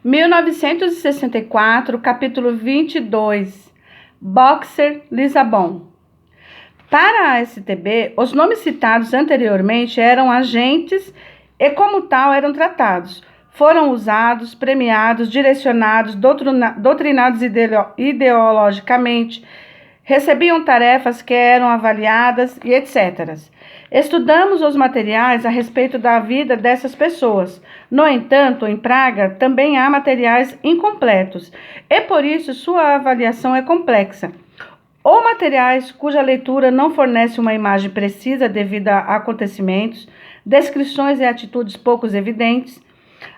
1964, capítulo 22, Boxer, Lisabon. Para a STB, os nomes citados anteriormente eram agentes e, como tal, eram tratados. Foram usados, premiados, direcionados, doutrinados ideologicamente, recebiam tarefas que eram avaliadas e etc. Estudamos os materiais a respeito da vida dessas pessoas. No entanto, em Praga também há materiais incompletos e por isso sua avaliação é complexa. Ou materiais cuja leitura não fornece uma imagem precisa devido a acontecimentos, descrições e atitudes pouco evidentes.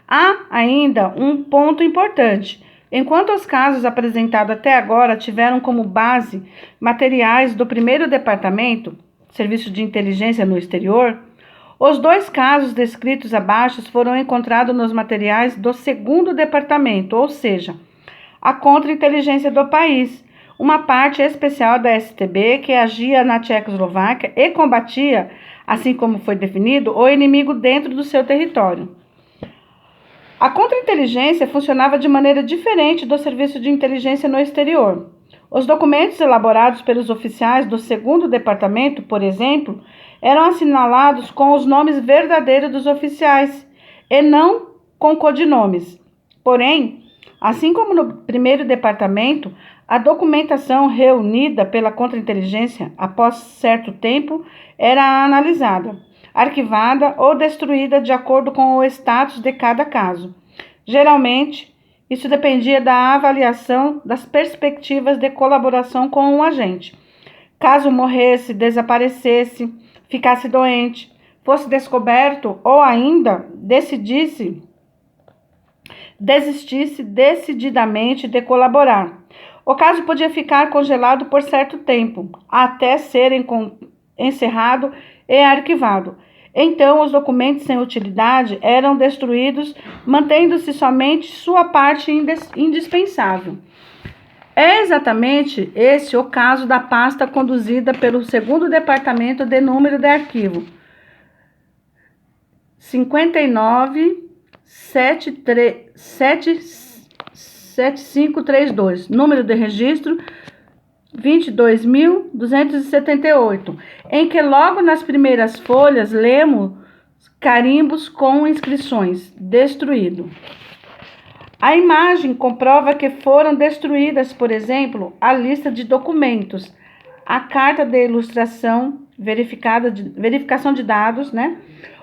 Há ainda um ponto importante. Enquanto os casos apresentados até agora tiveram como base materiais do primeiro departamento, Serviço de Inteligência no Exterior, os dois casos descritos abaixo foram encontrados nos materiais do segundo departamento, ou seja, a contra-inteligência do país, uma parte especial da STB que agia na Tchecoslováquia e combatia, assim como foi definido, o inimigo dentro do seu território. A contra-inteligência funcionava de maneira diferente do Serviço de Inteligência no Exterior. Os documentos elaborados pelos oficiais do segundo departamento, por exemplo, eram assinalados com os nomes verdadeiros dos oficiais e não com codinomes. Porém, assim como no primeiro departamento, a documentação reunida pela contra-inteligência após certo tempo era analisada, arquivada ou destruída de acordo com o status de cada caso. Geralmente, isso dependia da avaliação das perspectivas de colaboração com o agente. Caso morresse, desaparecesse, ficasse doente, fosse descoberto ou ainda desistisse decididamente de colaborar. O caso podia ficar congelado por certo tempo, até ser encerrado e arquivado. Então, os documentos sem utilidade eram destruídos, mantendo-se somente sua parte indispensável. É exatamente esse o caso da pasta conduzida pelo segundo departamento de número de arquivo 597532, número de registro 22.278, em que logo nas primeiras folhas lemos carimbos com inscrições: destruído. A imagem comprova que foram destruídas, por exemplo, a lista de documentos, a carta de ilustração, verificação de dados,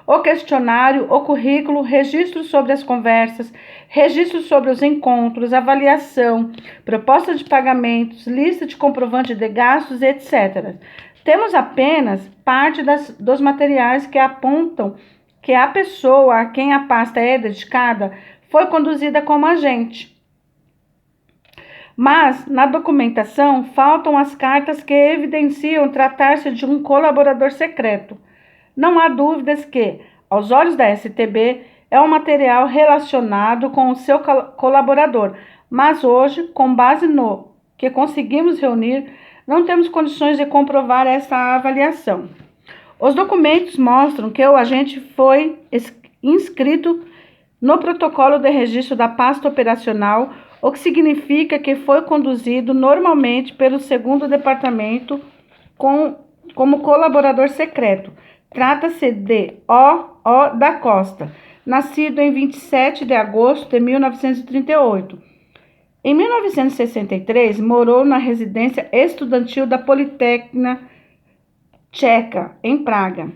o questionário, o currículo, registros sobre as conversas, registros sobre os encontros, avaliação, proposta de pagamentos, lista de comprovante de gastos, etc. Temos apenas parte dos materiais que apontam que a pessoa a quem a pasta é dedicada foi conduzida como agente. Mas, na documentação, faltam as cartas que evidenciam tratar-se de um colaborador secreto. Não há dúvidas que, aos olhos da STB, é um material relacionado com o seu colaborador, mas hoje, com base no que conseguimos reunir, não temos condições de comprovar essa avaliação. Os documentos mostram que o agente foi inscrito no protocolo de registro da pasta operacional, o que significa que foi conduzido normalmente pelo segundo departamento como colaborador secreto. Trata-se de O. da Costa, nascido em 27 de agosto de 1938. Em 1963, morou na residência estudantil da Politécnica Tcheca, em Praga,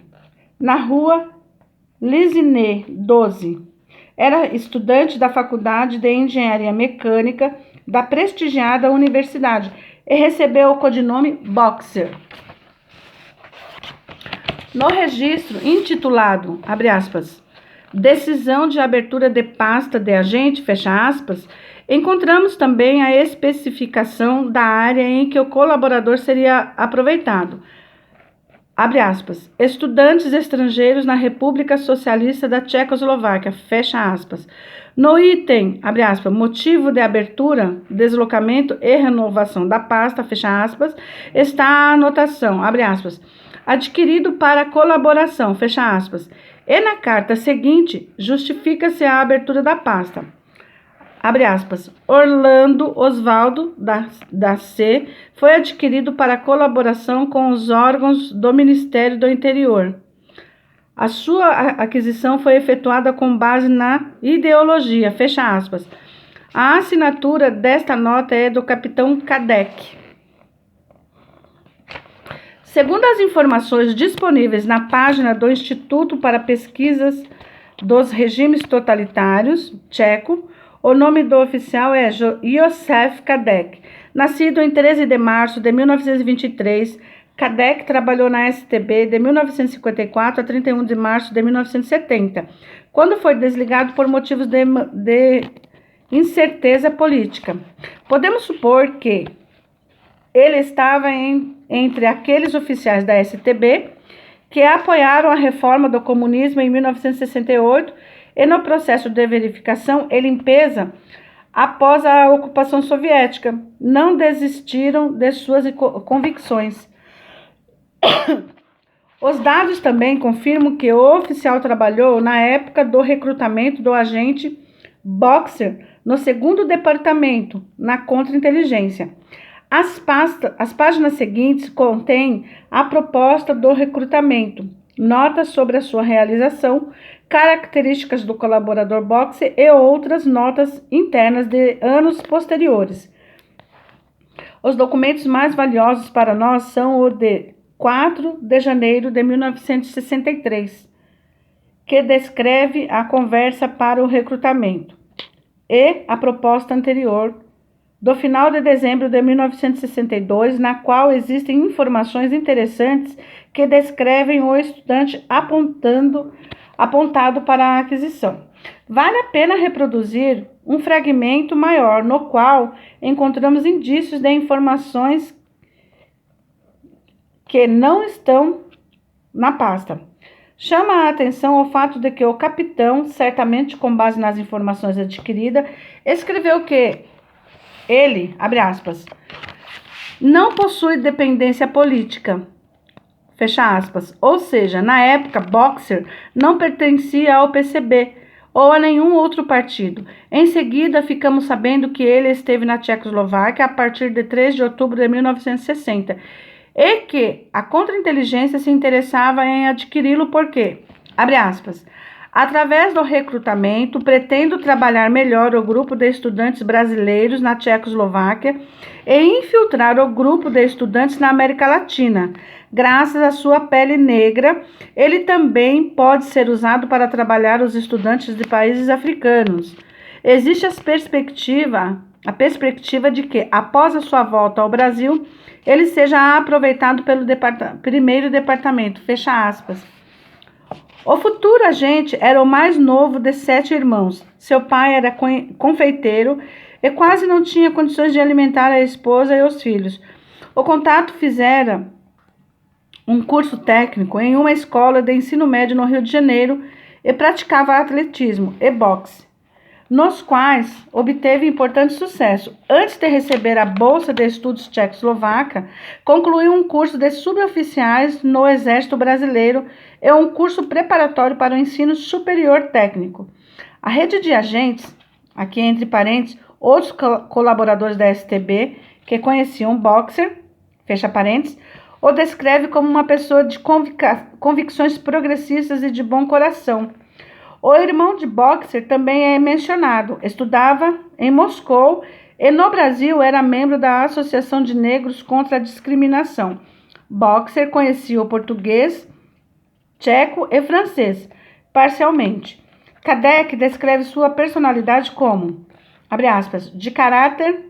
na rua Lisiné 12. Era estudante da Faculdade de Engenharia Mecânica da prestigiada universidade e recebeu o codinome Boxer. No registro intitulado, abre aspas, decisão de abertura de pasta de agente, fecha aspas, encontramos também a especificação da área em que o colaborador seria aproveitado. Abre aspas, estudantes estrangeiros na República Socialista da Tchecoslováquia, fecha aspas. No item, abre aspas, motivo de abertura, deslocamento e renovação da pasta, fecha aspas, está a anotação, abre aspas, adquirido para colaboração, fecha aspas. E na carta seguinte, justifica-se a abertura da pasta. Abre aspas. Orlando Osvaldo da C foi adquirido para colaboração com os órgãos do Ministério do Interior. A sua aquisição foi efetuada com base na ideologia, fecha aspas. A assinatura desta nota é do capitão Cadec. Segundo as informações disponíveis na página do Instituto para Pesquisas dos Regimes Totalitários, tcheco, o nome do oficial é Józef Cadek. Nascido em 13 de março de 1923, Cadek trabalhou na STB de 1954 a 31 de março de 1970, quando foi desligado por motivos de incerteza política. Podemos supor que ele estava entre aqueles oficiais da STB que apoiaram a reforma do comunismo em 1968 e no processo de verificação e limpeza após a ocupação soviética. Não desistiram de suas convicções. Os dados também confirmam que o oficial trabalhou na época do recrutamento do agente Boxer no 2º Departamento, na Contra-Inteligência. As páginas seguintes contêm a proposta do recrutamento, notas sobre a sua realização, características do colaborador Boxer e outras notas internas de anos posteriores. Os documentos mais valiosos para nós são o de 4 de janeiro de 1963, que descreve a conversa para o recrutamento, e a proposta anterior, do final de dezembro de 1962, na qual existem informações interessantes que descrevem o estudante apontado para a aquisição. Vale a pena reproduzir um fragmento maior, no qual encontramos indícios de informações que não estão na pasta. Chama a atenção o fato de que o capitão, certamente com base nas informações adquiridas, escreveu que ele, abre aspas, não possui dependência política, fecha aspas. Ou seja, na época, Boxer não pertencia ao PCB ou a nenhum outro partido. Em seguida, ficamos sabendo que ele esteve na Tchecoslováquia a partir de 3 de outubro de 1960 e que a contra-inteligência se interessava em adquiri-lo porque, abre aspas, através do recrutamento, pretendo trabalhar melhor o grupo de estudantes brasileiros na Tchecoslováquia e infiltrar o grupo de estudantes na América Latina. Graças à sua pele negra, ele também pode ser usado para trabalhar os estudantes de países africanos. Existe a perspectiva de que, após a sua volta ao Brasil, ele seja aproveitado pelo primeiro departamento, fecha aspas. O futuro agente era o mais novo de 7 irmãos. Seu pai era confeiteiro e quase não tinha condições de alimentar a esposa e os filhos. O contato fizera um curso técnico em uma escola de ensino médio no Rio de Janeiro e praticava atletismo e boxe, nos quais obteve importante sucesso. Antes de receber a Bolsa de Estudos Tchecoslovaca, concluiu um curso de suboficiais no Exército Brasileiro e um curso preparatório para o ensino superior técnico. A rede de agentes, aqui entre parênteses, outros colaboradores da STB que conheciam Boxer, fecha parênteses, o descreve como uma pessoa de convicções progressistas e de bom coração. O irmão de Boxer também é mencionado. Estudava em Moscou e no Brasil era membro da Associação de Negros contra a Discriminação. Boxer conhecia o português, tcheco e francês, parcialmente. Cadec descreve sua personalidade como, abre aspas, de caráter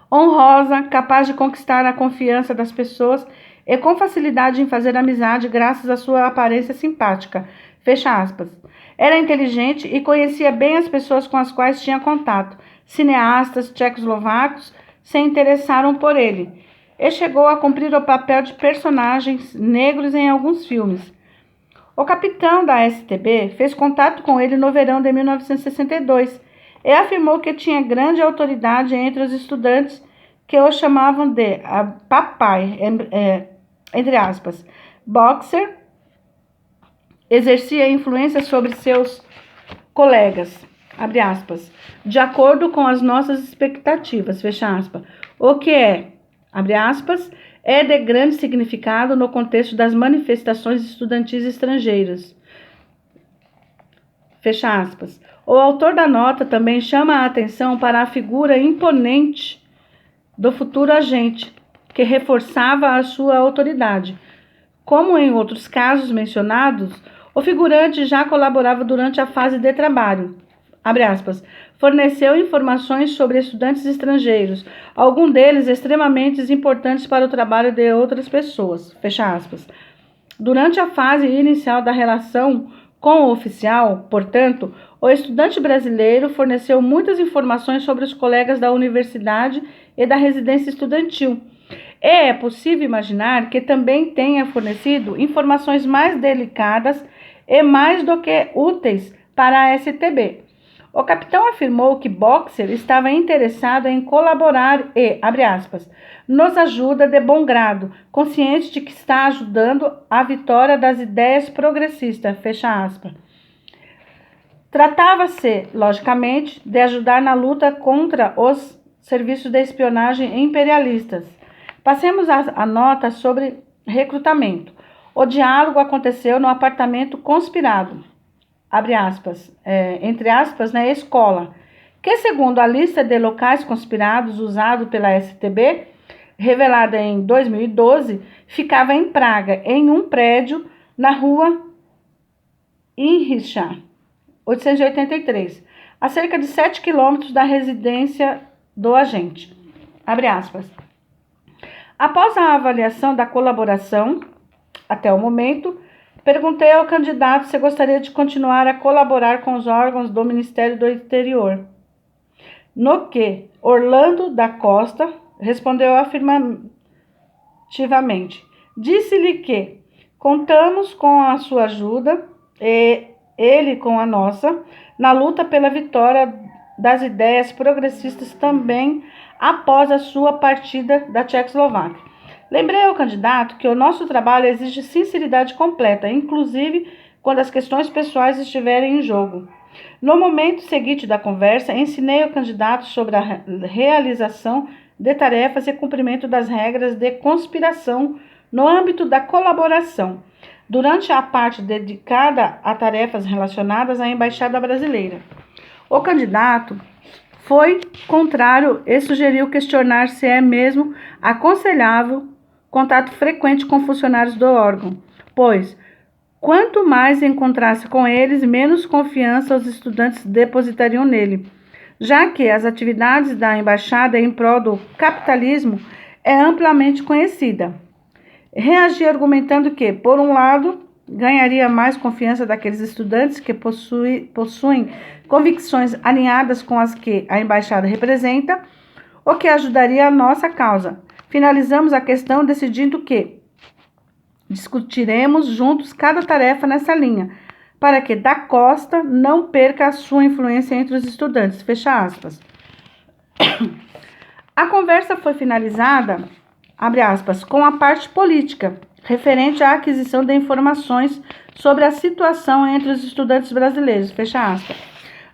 honrosa, capaz de conquistar a confiança das pessoas e com facilidade em fazer amizade graças à sua aparência simpática, fecha aspas. Era inteligente e conhecia bem as pessoas com as quais tinha contato. Cineastas tchecoslovacos se interessaram por ele e chegou a cumprir o papel de personagens negros em alguns filmes. O capitão da STB fez contato com ele no verão de 1962 e afirmou que tinha grande autoridade entre os estudantes que o chamavam de papai, entre aspas. Boxer exercia influência sobre seus colegas. abre aspas, de acordo com as nossas expectativas, fecha aspas, o que é, abre aspas, é de grande significado no contexto das manifestações estudantis estrangeiras, fecha aspas. O autor da nota também chama a atenção para a figura imponente do futuro agente, que reforçava a sua autoridade. Como em outros casos mencionados, o figurante já colaborava durante a fase de trabalho. Abre aspas. Forneceu informações sobre estudantes estrangeiros, alguns deles extremamente importantes para o trabalho de outras pessoas. Fecha aspas. Durante a fase inicial da relação com o oficial, portanto, o estudante brasileiro forneceu muitas informações sobre os colegas da universidade e da residência estudantil. É possível imaginar que também tenha fornecido informações mais delicadas e mais do que úteis para a STB. O capitão afirmou que Boxer estava interessado em colaborar e, abre aspas, nos ajuda de bom grado, consciente de que está ajudando a vitória das ideias progressistas, fecha aspas. Tratava-se, logicamente, de ajudar na luta contra os serviços de espionagem imperialistas. Passemos a nota sobre recrutamento. O diálogo aconteceu no apartamento conspirado, abre aspas, entre aspas, na escola, que segundo a lista de locais conspirados usado pela STB, revelada em 2012, ficava em Praga, em um prédio na rua Inricha, 883, a cerca de 7 quilômetros da residência do agente. Abre aspas. Após a avaliação da colaboração, até o momento, perguntei ao candidato se gostaria de continuar a colaborar com os órgãos do Ministério do Interior. No que Orlando da Costa respondeu afirmativamente. Disse-lhe que contamos com a sua ajuda e ele com a nossa na luta pela vitória das ideias progressistas também após a sua partida da Tchecoslováquia. Lembrei ao candidato que o nosso trabalho exige sinceridade completa, inclusive quando as questões pessoais estiverem em jogo. No momento seguinte da conversa, ensinei ao candidato sobre a realização de tarefas e cumprimento das regras de conspiração no âmbito da colaboração, durante a parte dedicada a tarefas relacionadas à Embaixada Brasileira. O candidato foi contrário e sugeriu questionar se é mesmo aconselhável contato frequente com funcionários do órgão, pois, quanto mais encontrasse com eles, menos confiança os estudantes depositariam nele, já que as atividades da embaixada em prol do capitalismo é amplamente conhecida. Reagi argumentando que, por um lado, ganharia mais confiança daqueles estudantes que possuem convicções alinhadas com as que a embaixada representa, o que ajudaria a nossa causa. Finalizamos a questão decidindo que discutiremos juntos cada tarefa nessa linha, para que Da Costa não perca a sua influência entre os estudantes. Fecha aspas. A conversa foi finalizada, abre aspas, com a parte política, referente à aquisição de informações sobre a situação entre os estudantes brasileiros. Fecha aspas.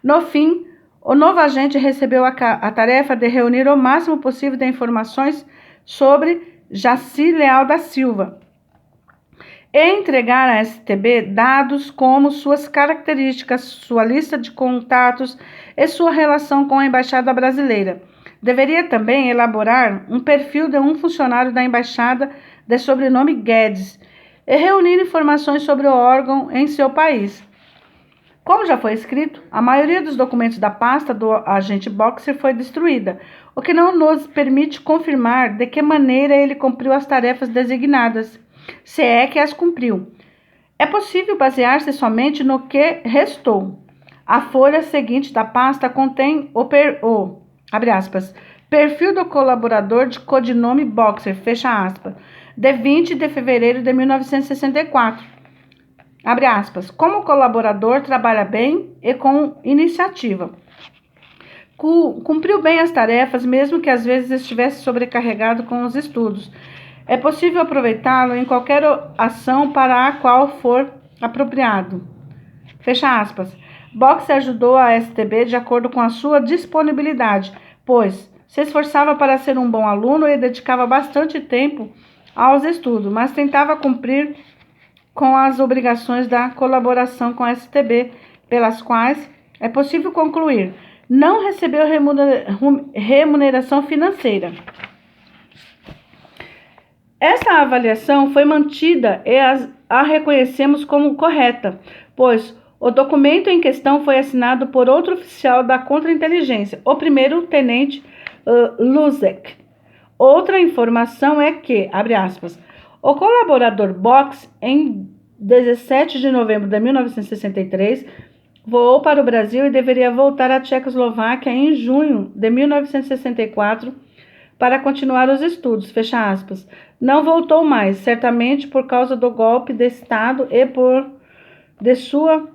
No fim, o novo agente recebeu a tarefa de reunir o máximo possível de informações sobre Jaci Leal da Silva e entregar à STB dados como suas características, sua lista de contatos e sua relação com a Embaixada Brasileira. Deveria também elaborar um perfil de um funcionário da Embaixada de sobrenome Guedes e reunir informações sobre o órgão em seu país. Como já foi escrito, a maioria dos documentos da pasta do agente Boxer foi destruída, o que não nos permite confirmar de que maneira ele cumpriu as tarefas designadas, se é que as cumpriu. É possível basear-se somente no que restou. A folha seguinte da pasta contém abre aspas, perfil do colaborador de codinome Boxer, fecha aspas, de 20 de fevereiro de 1964. Abre aspas, como colaborador trabalha bem e com iniciativa. Cumpriu bem as tarefas, mesmo que às vezes estivesse sobrecarregado com os estudos. É possível aproveitá-lo em qualquer ação para a qual for apropriado. Fecha aspas. Boxer ajudou a STB de acordo com a sua disponibilidade, pois se esforçava para ser um bom aluno e dedicava bastante tempo aos estudos, mas tentava cumprir com as obrigações da colaboração com a STB, pelas quais é possível concluir, não recebeu remuneração financeira. Essa avaliação foi mantida e a reconhecemos como correta, pois o documento em questão foi assinado por outro oficial da contra-inteligência, o primeiro-tenente Luzek. Outra informação é que, abre aspas, o colaborador Box, em 17 de novembro de 1963, voou para o Brasil e deveria voltar à Tchecoslováquia em junho de 1964 para continuar os estudos, fecha aspas. Não voltou mais, certamente por causa do golpe de Estado e de sua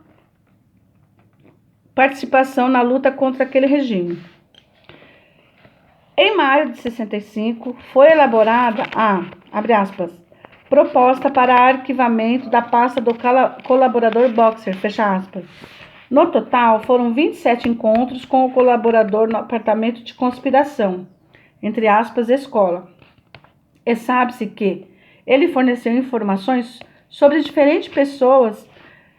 participação na luta contra aquele regime. Em maio de 65, foi elaborada a, abre aspas, proposta para arquivamento da pasta do colaborador Boxer, fecha aspas. No total, foram 27 encontros com o colaborador no apartamento de conspiração, entre aspas, escola. E sabe-se que ele forneceu informações sobre diferentes pessoas,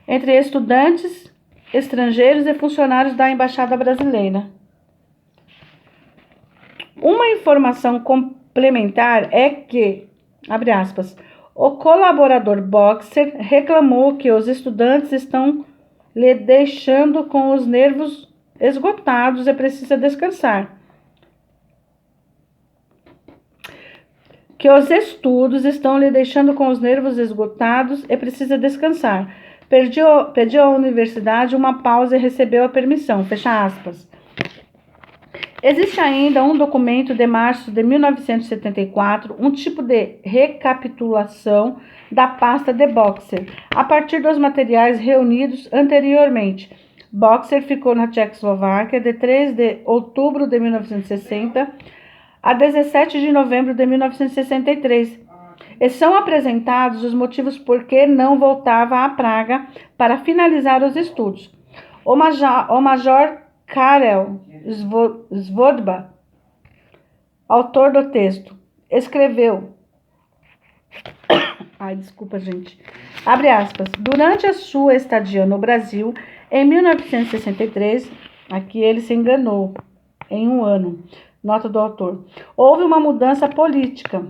entre estudantes, estrangeiros e funcionários da Embaixada Brasileira. Uma informação complementar é que, abre aspas, o colaborador Boxer reclamou que os estudantes estão lhe deixando com os nervos esgotados e precisa descansar. Que os estudos estão lhe deixando com os nervos esgotados e precisa descansar. Pediu à universidade uma pausa e recebeu a permissão, fecha aspas. Existe ainda um documento de março de 1974, um tipo de recapitulação da pasta de Boxer, a partir dos materiais reunidos anteriormente. Boxer ficou na Tchecoslováquia de 3 de outubro de 1960 a 17 de novembro de 1963. E são apresentados os motivos por que não voltava à Praga para finalizar os estudos. O major Karel Svodba, autor do texto, escreveu, abre aspas, durante a sua estadia no Brasil, em 1963, aqui ele se enganou, em um ano, nota do autor, houve uma mudança política,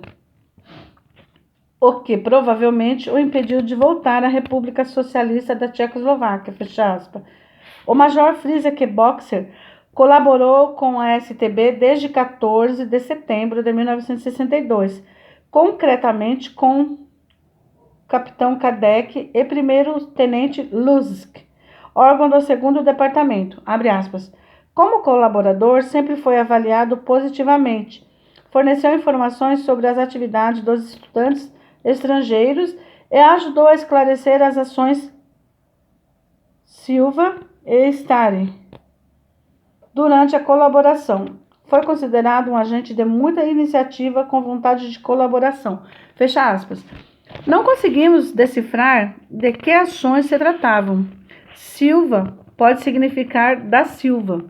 o que provavelmente o impediu de voltar à República Socialista da Tchecoslováquia, fecha aspas. O major frisa que Boxer colaborou com a STB desde 14 de setembro de 1962, concretamente com o capitão Kadek e primeiro-tenente Luzek, órgão do 2º departamento, abre aspas. Como colaborador, sempre foi avaliado positivamente. Forneceu informações sobre as atividades dos estudantes estrangeiros e ajudou a esclarecer as ações Silva e Stari. Durante a colaboração, foi considerado um agente de muita iniciativa com vontade de colaboração. Fecha aspas. Não conseguimos decifrar de que ações se tratavam. Silva pode significar da Silva,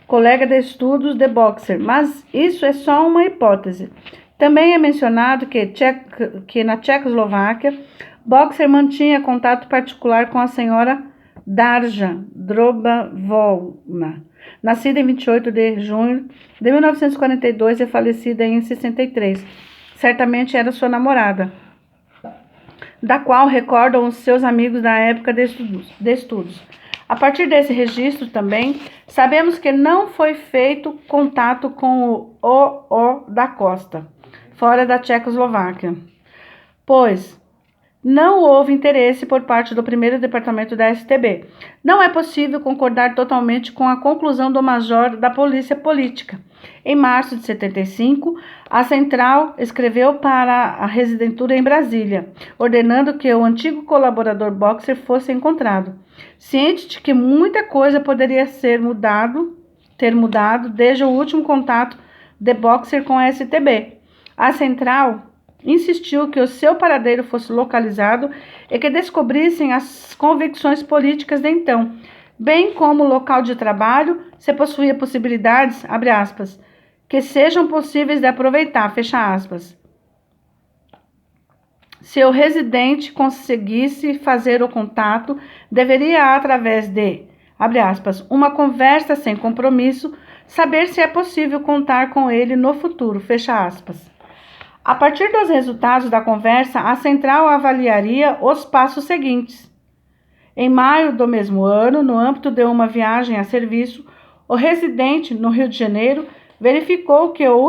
colega de estudos de Boxer, mas isso é só uma hipótese. Também é mencionado que na Tchecoslováquia, Boxer mantinha contato particular com a senhora Darja Drobovna, nascida em 28 de junho de 1942 e falecida em 63. Certamente era sua namorada, da qual recordam os seus amigos da época de estudos. A partir desse registro também, sabemos que não foi feito contato com o da Costa, fora da Tchecoslováquia, pois não houve interesse por parte do 1º departamento da STB. Não é possível concordar totalmente com a conclusão do major da Polícia Política. Em março de 75, a Central escreveu para a residentura em Brasília, ordenando que o antigo colaborador Boxer fosse encontrado. Ciente de que muita coisa poderia ter mudado desde o último contato de Boxer com a STB. A Central insistiu que o seu paradeiro fosse localizado e que descobrissem as convicções políticas de então. bem como o local de trabalho, se possuía possibilidades, abre aspas, que sejam possíveis de aproveitar, fecha aspas. Se o residente conseguisse fazer o contato, deveria, através de, abre aspas, uma conversa sem compromisso, saber se é possível contar com ele no futuro, fecha aspas. A partir dos resultados da conversa, a central avaliaria os passos seguintes. Em maio do mesmo ano, no âmbito de uma viagem a serviço, o residente, no Rio de Janeiro, verificou que o